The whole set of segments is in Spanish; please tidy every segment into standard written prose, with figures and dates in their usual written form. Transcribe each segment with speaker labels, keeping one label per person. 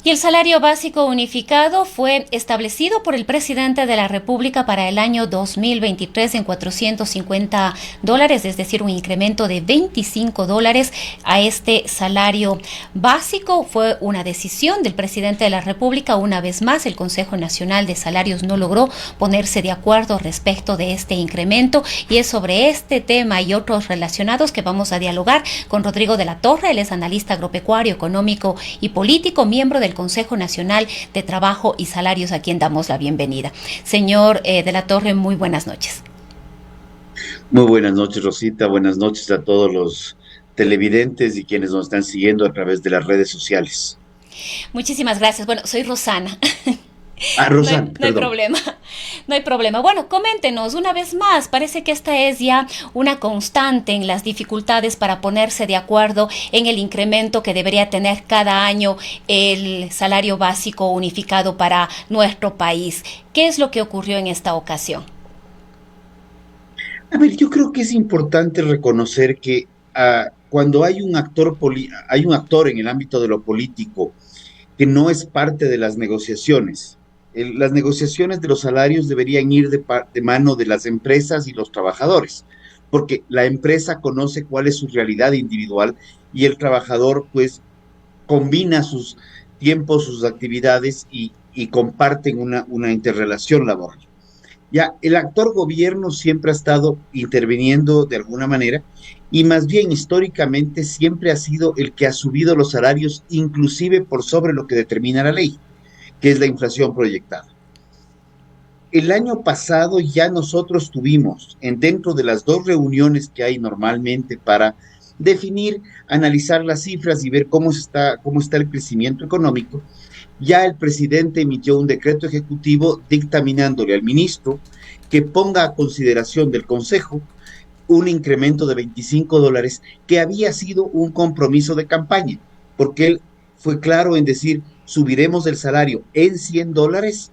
Speaker 1: Y el salario básico unificado fue establecido por el presidente de la República para el año 2023 en $450, es decir, un incremento de $25 a este salario básico. Fue una decisión del presidente de la República. Una vez más, el Consejo Nacional de Salarios no logró ponerse de acuerdo respecto de este incremento, y es sobre este tema y otros relacionados que vamos a dialogar con Rodrigo de la Torre. Él es analista agropecuario, económico y político, miembro del Consejo Nacional de Trabajo y Salarios, a quien damos la bienvenida. Señor de la Torre, muy buenas noches.
Speaker 2: Muy buenas noches, Rosita. Buenas noches a todos los televidentes y quienes nos están siguiendo a través de las redes sociales.
Speaker 1: Muchísimas gracias. Bueno, soy Rosana.
Speaker 2: Rosana,
Speaker 1: No hay
Speaker 2: perdón.
Speaker 1: problema, no hay problema. Bueno, coméntenos una vez más, parece que esta es ya una constante en las dificultades para ponerse de acuerdo en el incremento que debería tener cada año el salario básico unificado para nuestro país. ¿Qué es lo que ocurrió en esta ocasión?
Speaker 2: A ver, yo creo que es importante reconocer que cuando hay un actor en el ámbito de lo político que no es parte de las negociaciones, las negociaciones de los salarios deberían ir de mano de las empresas y los trabajadores, porque la empresa conoce cuál es su realidad individual y el trabajador pues combina sus tiempos, sus actividades y comparten una interrelación laboral. Ya, el actor gobierno siempre ha estado interviniendo de alguna manera y más bien históricamente siempre ha sido el que ha subido los salarios inclusive por sobre lo que determina la ley, que es la inflación proyectada. El año pasado ya nosotros tuvimos, dentro de las dos reuniones que hay normalmente para definir, analizar las cifras y ver cómo está el crecimiento económico, ya el presidente emitió un decreto ejecutivo dictaminándole al ministro que ponga a consideración del Consejo un incremento de $25 que había sido un compromiso de campaña, porque él fue claro en decir subiremos el salario en $100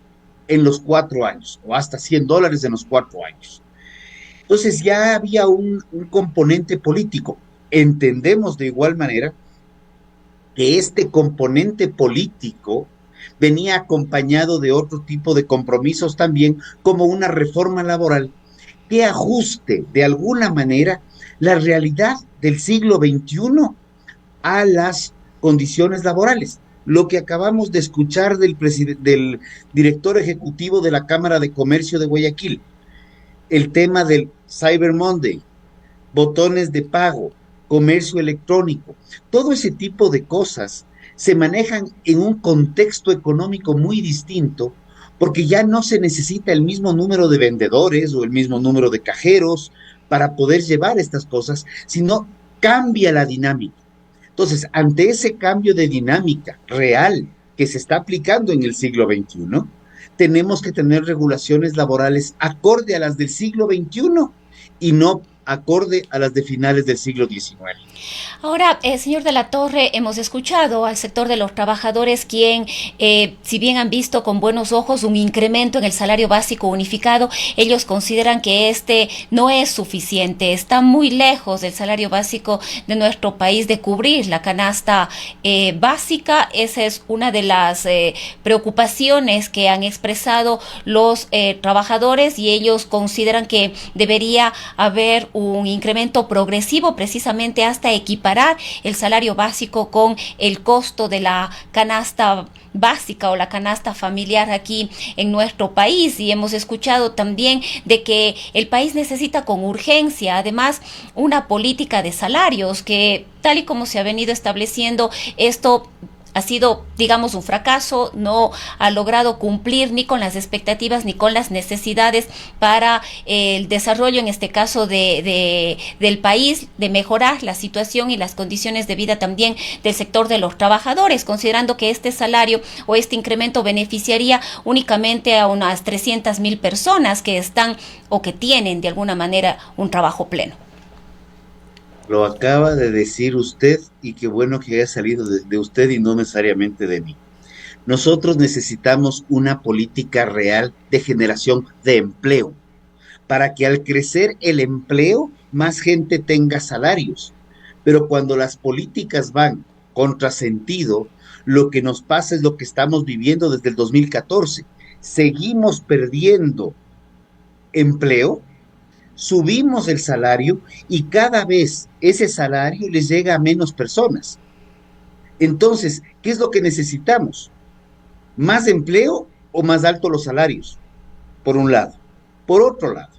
Speaker 2: en los 4 años o hasta $100 en los 4 años. Entonces ya había un componente político. Entendemos de igual manera que este componente político venía acompañado de otro tipo de compromisos también, como una reforma laboral que ajuste de alguna manera la realidad del siglo XXI a las condiciones laborales. Lo que acabamos de escuchar del director ejecutivo de la Cámara de Comercio de Guayaquil, el tema del Cyber Monday, botones de pago, comercio electrónico, todo ese tipo de cosas se manejan en un contexto económico muy distinto, porque ya no se necesita el mismo número de vendedores o el mismo número de cajeros para poder llevar estas cosas, sino cambia la dinámica. Entonces, ante ese cambio de dinámica real que se está aplicando en el siglo XXI, tenemos que tener regulaciones laborales acorde a las del siglo XXI y no acorde a las de finales del siglo XIX.
Speaker 1: Ahora, señor de la Torre, hemos escuchado al sector de los trabajadores quien, si bien han visto con buenos ojos un incremento en el salario básico unificado, ellos consideran que este no es suficiente, está muy lejos del salario básico de nuestro país de cubrir la canasta básica. Esa es una de las preocupaciones que han expresado los trabajadores, y ellos consideran que debería haber un incremento progresivo precisamente hasta equiparar el salario básico con el costo de la canasta básica o la canasta familiar aquí en nuestro país. Y hemos escuchado también de que el país necesita con urgencia además una política de salarios que, tal y como se ha venido estableciendo, esto ha sido, digamos, un fracaso, no ha logrado cumplir ni con las expectativas ni con las necesidades para el desarrollo, en este caso, del país, de mejorar la situación y las condiciones de vida también del sector de los trabajadores, considerando que este salario o este incremento beneficiaría únicamente a unas 300,000 personas que están o que tienen de alguna manera un trabajo pleno.
Speaker 2: Lo acaba de decir usted y qué bueno que haya salido de usted y no necesariamente de mí. Nosotros necesitamos una política real de generación de empleo para que al crecer el empleo más gente tenga salarios. Pero cuando las políticas van contrasentido, lo que nos pasa es lo que estamos viviendo desde el 2014. Seguimos perdiendo empleo, subimos el salario y cada vez ese salario les llega a menos personas. Entonces, ¿qué es lo que necesitamos? ¿Más empleo o más altos los salarios? Por un lado. Por otro lado,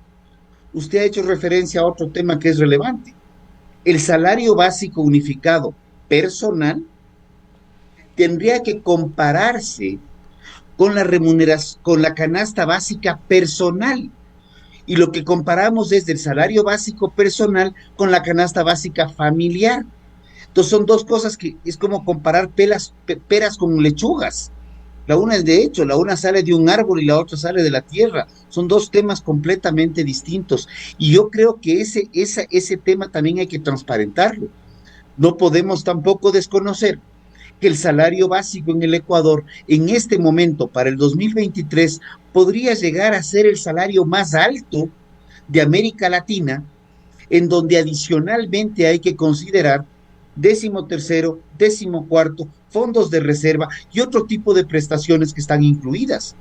Speaker 2: usted ha hecho referencia a otro tema que es relevante. El salario básico unificado personal tendría que compararse con la remuneración, con la canasta básica personal. Y lo que comparamos es del salario básico personal con la canasta básica familiar. Entonces son dos cosas que es como comparar peras con lechugas. La una es de hecho, la una sale de un árbol y la otra sale de la tierra. Son dos temas completamente distintos. Y yo creo que ese tema también hay que transparentarlo. No podemos tampoco desconocer que el salario básico en el Ecuador, en este momento, para el 2023, podría llegar a ser el salario más alto de América Latina, en donde adicionalmente hay que considerar 13º, 14º, fondos de reserva y otro tipo de prestaciones que están incluidas.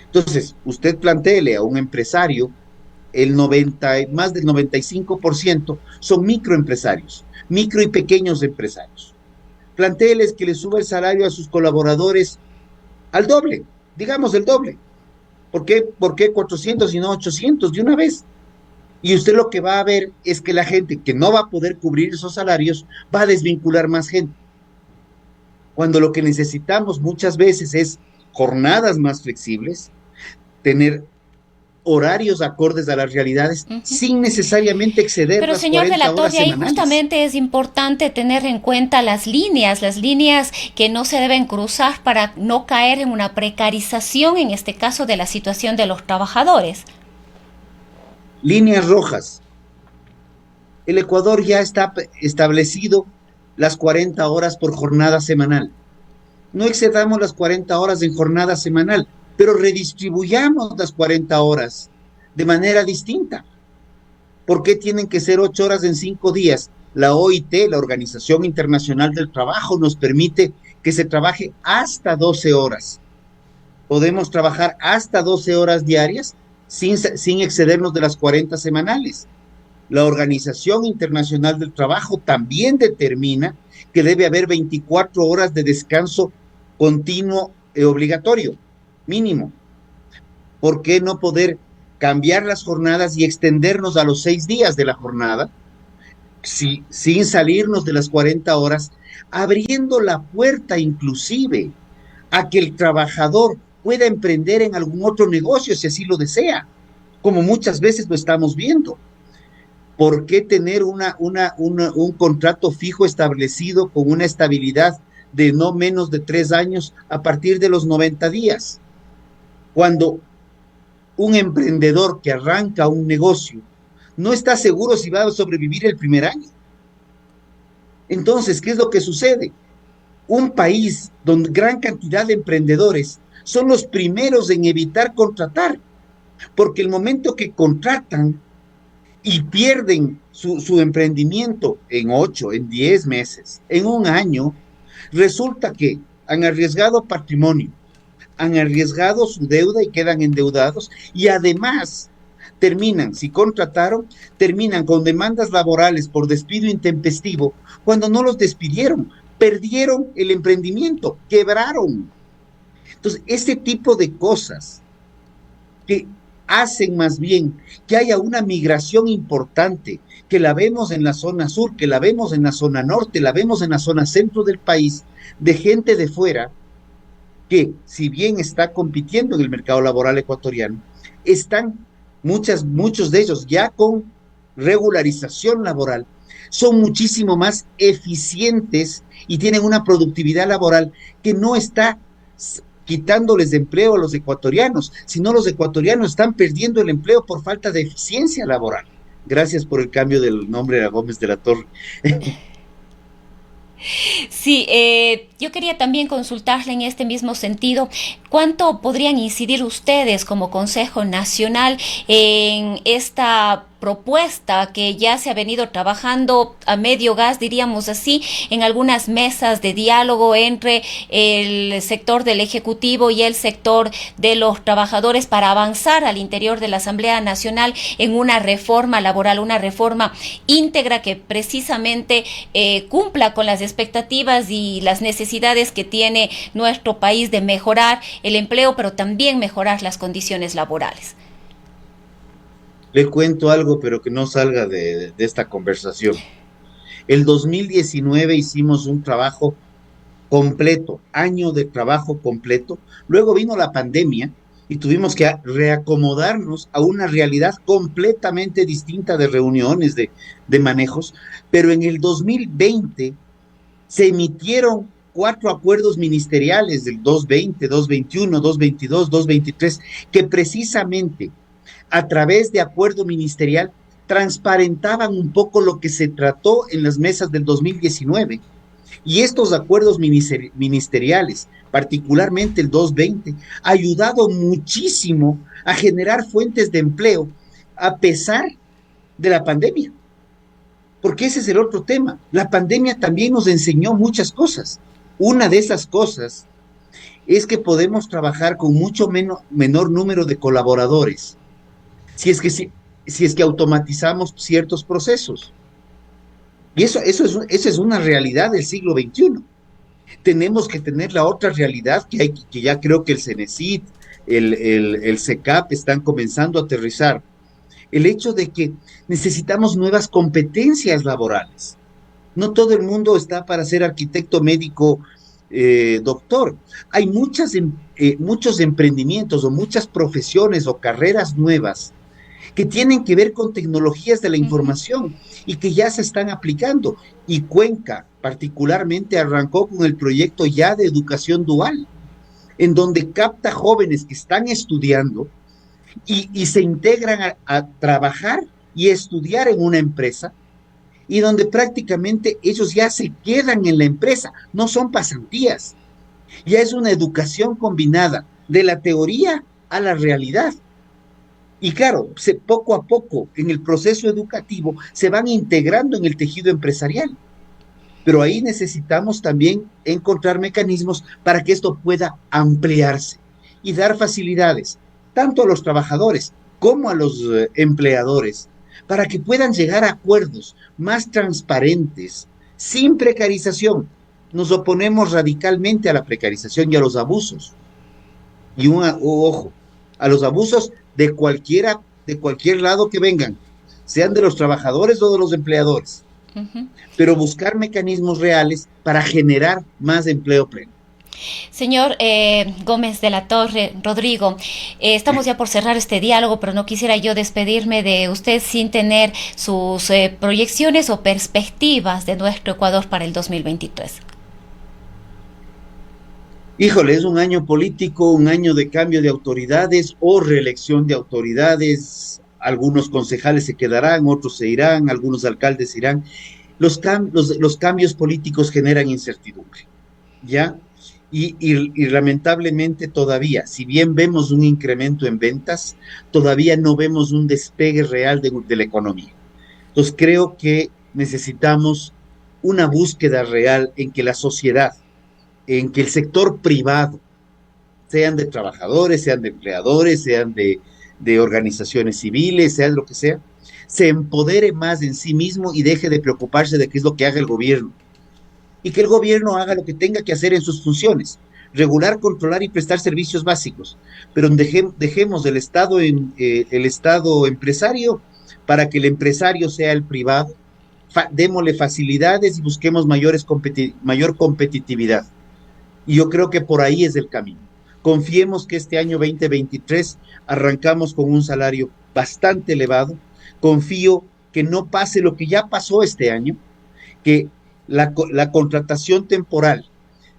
Speaker 2: Entonces, usted plantéele a un empresario, más del 95% son microempresarios, micro y pequeños empresarios. Plantéeles que le suba el salario a sus colaboradores al doble, digamos el doble. ¿Por qué 400 y no 800 de una vez? Y usted lo que va a ver es que la gente que no va a poder cubrir esos salarios va a desvincular más gente. Cuando lo que necesitamos muchas veces es jornadas más flexibles, tener horarios acordes a las realidades, sin necesariamente exceder
Speaker 1: Pero
Speaker 2: las
Speaker 1: señor
Speaker 2: 40
Speaker 1: de la
Speaker 2: horas
Speaker 1: Torre, ahí
Speaker 2: semanales.
Speaker 1: justamente es importante tener en cuenta las líneas que no se deben cruzar para no caer en una precarización, en este caso, de la situación de los trabajadores.
Speaker 2: Líneas rojas. El Ecuador ya está establecido las 40 horas por jornada semanal. No excedamos las 40 horas en jornada semanal, pero redistribuyamos las 40 horas de manera distinta. ¿Por qué tienen que ser 8 horas en 5 días? La OIT, la Organización Internacional del Trabajo, nos permite que se trabaje hasta 12 horas. Podemos trabajar hasta 12 horas diarias sin excedernos de las 40 semanales. La Organización Internacional del Trabajo también determina que debe haber 24 horas de descanso continuo e obligatorio, mínimo. ¿Por qué no poder cambiar las jornadas y extendernos a los 6 días de la jornada, sin salirnos de las 40 horas, abriendo la puerta inclusive a que el trabajador pueda emprender en algún otro negocio si así lo desea, como muchas veces lo estamos viendo? ¿Por qué tener un contrato fijo establecido con una estabilidad de no menos de 3 años a partir de los 90 días? Cuando un emprendedor que arranca un negocio no está seguro si va a sobrevivir el primer año. Entonces, ¿qué es lo que sucede? Un país donde gran cantidad de emprendedores son los primeros en evitar contratar, porque el momento que contratan y pierden su emprendimiento en 8, en 10 meses, en un año, resulta que han arriesgado patrimonio, han arriesgado su deuda y quedan endeudados, y además si contrataron, terminan con demandas laborales por despido intempestivo cuando no los despidieron, perdieron el emprendimiento, quebraron. Entonces, este tipo de cosas que hacen más bien que haya una migración importante, que la vemos en la zona sur, que la vemos en la zona norte, la vemos en la zona centro del país, de gente de fuera, que si bien está compitiendo en el mercado laboral ecuatoriano, están muchos de ellos ya con regularización laboral, son muchísimo más eficientes y tienen una productividad laboral que no está quitándoles de empleo a los ecuatorianos, sino los ecuatorianos están perdiendo el empleo por falta de eficiencia laboral. Gracias por el cambio del nombre a Gómez de la Torre.
Speaker 1: Sí, yo quería también consultarle en este mismo sentido, ¿cuánto podrían incidir ustedes como Consejo Nacional en esta propuesta que ya se ha venido trabajando a medio gas, diríamos así, en algunas mesas de diálogo entre el sector del Ejecutivo y el sector de los trabajadores para avanzar al interior de la Asamblea Nacional en una reforma laboral, una reforma íntegra que precisamente cumpla con las expectativas y las necesidades que tiene nuestro país de mejorar el empleo, pero también mejorar las condiciones laborales.
Speaker 2: Le cuento algo, pero que no salga de esta conversación. El 2019 hicimos un trabajo completo, año de trabajo completo. Luego vino la pandemia y tuvimos que reacomodarnos a una realidad completamente distinta de reuniones, de manejos. Pero en el 2020 se emitieron 4 acuerdos ministeriales del 220, 221, 222, 223, que precisamente a través de acuerdo ministerial transparentaban un poco lo que se trató en las mesas del 2019. Y estos acuerdos ministeriales, particularmente el 220, ha ayudado muchísimo a generar fuentes de empleo a pesar de la pandemia. Porque ese es el otro tema. La pandemia también nos enseñó muchas cosas. Una de esas cosas es que podemos trabajar con mucho menor número de colaboradores si es que automatizamos ciertos procesos. Y esa es una realidad del siglo XXI. Tenemos que tener la otra realidad que ya creo que el CENESID, el SECAP están comenzando a aterrizar. El hecho de que necesitamos nuevas competencias laborales. No todo el mundo está para ser arquitecto, médico, doctor. Hay muchos emprendimientos o muchas profesiones o carreras nuevas que tienen que ver con tecnologías de la información y que ya se están aplicando. Y Cuenca particularmente arrancó con el proyecto ya de educación dual, en donde capta jóvenes que están estudiando y se integran a trabajar y estudiar en una empresa, y donde prácticamente ellos ya se quedan en la empresa, no son pasantías, ya es una educación combinada de la teoría a la realidad. Y claro, poco a poco en el proceso educativo se van integrando en el tejido empresarial. Pero ahí necesitamos también encontrar mecanismos para que esto pueda ampliarse y dar facilidades tanto a los trabajadores como a los empleadores para que puedan llegar a acuerdos más transparentes, sin precarización. Nos oponemos radicalmente a la precarización y a los abusos. Y ojo, a los abusos de cualquier lado que vengan, sean de los trabajadores o de los empleadores, pero buscar mecanismos reales para generar más empleo pleno.
Speaker 1: Señor Gómez de la Torre, Rodrigo, estamos ya por cerrar este diálogo, pero no quisiera yo despedirme de usted sin tener sus proyecciones o perspectivas de nuestro Ecuador para el 2023.
Speaker 2: Híjole, es un año político, un año de cambio de autoridades o reelección de autoridades. Algunos concejales se quedarán, otros se irán, algunos alcaldes irán. Los cambios políticos generan incertidumbre, ¿ya? Y lamentablemente todavía, si bien vemos un incremento en ventas, todavía no vemos un despegue real de la economía. Entonces creo que necesitamos una búsqueda real en que la sociedad, en que el sector privado, sean de trabajadores, sean de empleadores, sean de organizaciones civiles, sean lo que sea, se empodere más en sí mismo y deje de preocuparse de qué es lo que haga el gobierno. Y que el gobierno haga lo que tenga que hacer en sus funciones, regular, controlar y prestar servicios básicos. Pero dejemos el Estado empresario para que el empresario sea el privado, démosle facilidades y busquemos mayor competitividad. Y yo creo que por ahí es el camino. Confiemos que este año 2023 arrancamos con un salario bastante elevado. Confío que no pase lo que ya pasó este año, que la contratación temporal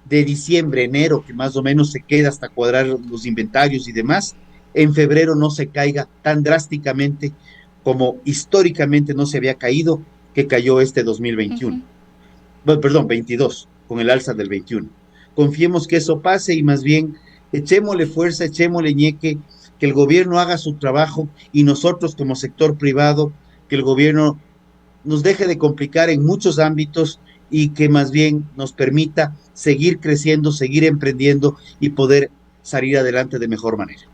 Speaker 2: de diciembre, enero, que más o menos se queda hasta cuadrar los inventarios y demás, en febrero no se caiga tan drásticamente como históricamente no se había caído, que cayó este 2021. Bueno, perdón, 22, con el alza del 21. Confiemos que eso pase y más bien echémosle fuerza, echémosle ñeque, que el gobierno haga su trabajo y nosotros como sector privado que el gobierno nos deje de complicar en muchos ámbitos y que más bien nos permita seguir creciendo, seguir emprendiendo y poder salir adelante de mejor manera.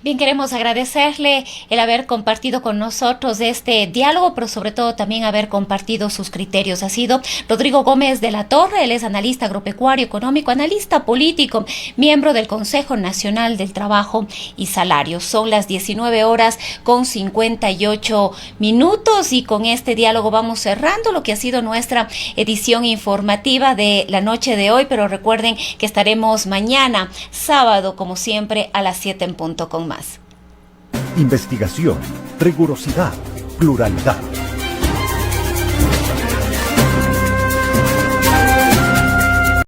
Speaker 1: Bien, queremos agradecerle el haber compartido con nosotros este diálogo, pero sobre todo también haber compartido sus criterios. Ha sido Rodrigo Gómez de la Torre, él es analista agropecuario económico, analista político, miembro del Consejo Nacional del Trabajo y Salarios. Son las 19:58 y con este diálogo vamos cerrando lo que ha sido nuestra edición informativa de la noche de hoy, pero recuerden que estaremos mañana, sábado, como siempre, a las 7 en punto con más.
Speaker 3: Investigación, rigurosidad, pluralidad.